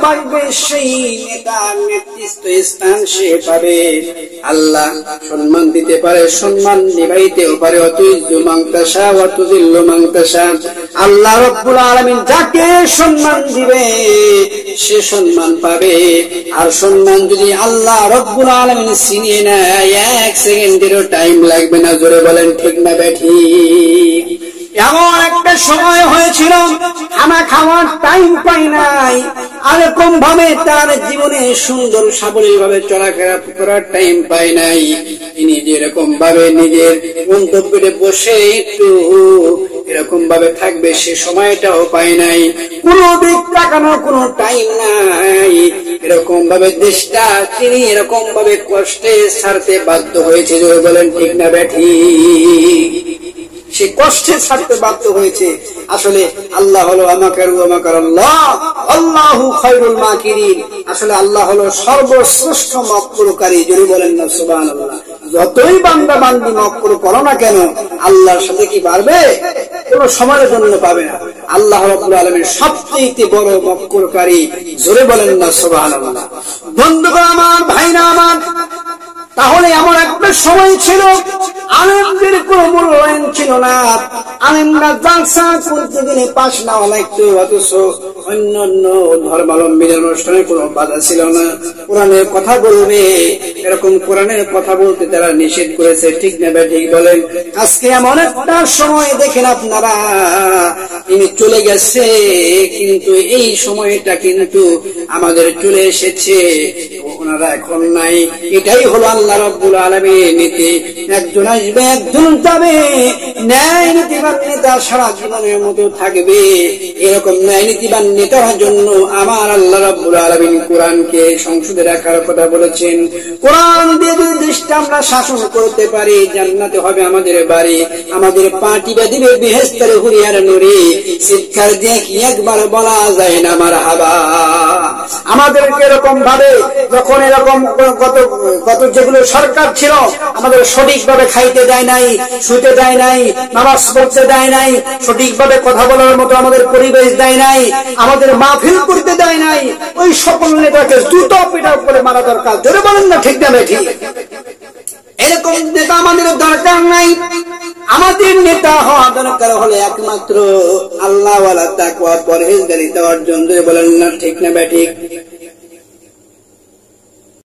বাড়বে সেই নেতার নেতৃত্ব স্থান সে পাবে। আল্লাহ সম্মান দিতে পারে, সম্মান নিভাইতেও পারে। অতুইজ্জু মান তাশা ওয়া তুযিল্লু মান তাশা। আল্লাহ রাব্বুল আলামিন যাকে সম্মান দিবে সে সম্মান পাবে। আর সম্মান যদি আল্লাহ রাব্বুল আলামিন ছিনিয়ে নেয়, 1 সেকেন্ডেরও টাইম লাগবে না। জোরে বলেন ঠিক না বেঠিক? এমন একটা সময় হয়েছিল খানা খাওয়ার টাইম পাই নাই, এরকম ভাবে তার জীবনে সুন্দর সাবলীল ভাবে চলাফেরা করার টাইম পাই নাই। তিনি যেরকম ভাবে নিজের গন্তব্যে বসে একটু এরকম ভাবে থাকবে সে সময়টাও পাই নাই। কোন দিক তাকানোর কোন টাইম নাই। এরকম ভাবে দেশটা তিনি এরকম ভাবে কষ্টে ছাড়তে বাধ্য হয়েছে। যদি বলেন ঠিক না বেঠিক? সে কষ্টে ছাড়তে বাধ্য হয়েছে। আসলে আল্লাহ হলো আমাকারু আমাকারাল্লাহ আল্লাহু খায়রুল মাকিরিন। আসলে আল্লাহ হলো সর্বশ্রেষ্ঠ মক্রকারী। যদি বলেন না সুবহানাল্লাহ। যতই বান্দা বান্দি মক্র করো না কেন, আল্লাহর সাথে কি পারবে? কোন সময়ের জন্য পাবে না। আল্লাহ রাব্বুল আলামিন সবচেয়ে বড় মক্রকারী। জোরে বলেন না সুবহানাল্লাহ। বন্ধুগণ আমার, ভাইরা আমার, তাহলে এমন একটা সময় ছিল আলেমদের কোন মূল্যায়ন ছিল না। আলেমরা জালসা করতে গেলে পাশ নেওয়া লাগতো, অথচ অন্য অন্য ধর্মাবলম্বীদের অনুষ্ঠানে কোনো বাধা ছিল না। কোরআনের কথা বলবে, এরকম কোরআনের কথা বলতে তারা নিষেধ করেছে। ঠিক না ঠিক বলেন? আজকে এমন একটা সময় দেখেন আপনারা, তিনি চলে গেছে কিন্তু এই সময়টা কিন্তু আমাদের চলে এসেছে, ওনারা এখন নাই। এটাই হলো আল্লাহ রাব্বুল আলামিনের নীতি। একজন আসবে, একজন যাবে। ন্যায় নীতিবান নেতা সারা জীবনের মতো থাকবে। এরকম ন্যায় নীতিবান নেতার জন্য আমার আল্লাহ রাব্বুল আলামিন কোরআনকে সংসদে রাখার কথা বলেছেন। কোরআন দিয়ে যদি দেশটা আমরা শাসন করতে পারি, জান্নাতে হবে আমাদের বাড়ি। আমাদের পাটি দিবে বেহেশতের হুরিয়ার নুরি। শিক্ষার দিয়ে কি একবার বলা যায় না মারহাবা? আমাদেরকে এরকম ভাবে যখন এরকম কত যেগুলো সরকার ছিল আমাদের সঠিকভাবে খাইতে দেয় নাই, শুতে দেয় নাই, নামাজ পড়তে দেয় নাই, সঠিকভাবে কথা বলার মতো আমাদের পরিবেশ দেয় নাই, আমাদের মাহফিল করতে দেয় নাই, ওই সকল নেতাকে জুতো পিটাও করে মারা দরকার। জোরে বলেন না ঠিক না ঠিক? এরকম নেতা আমাদের দরকার নাই। আমাদের নেতা হওয়া দরকার হলে একমাত্র আল্লাহওয়ালা তাকওয়া পরহেজগারিতা অর্জন। বলেন না ঠিক না ঠিক?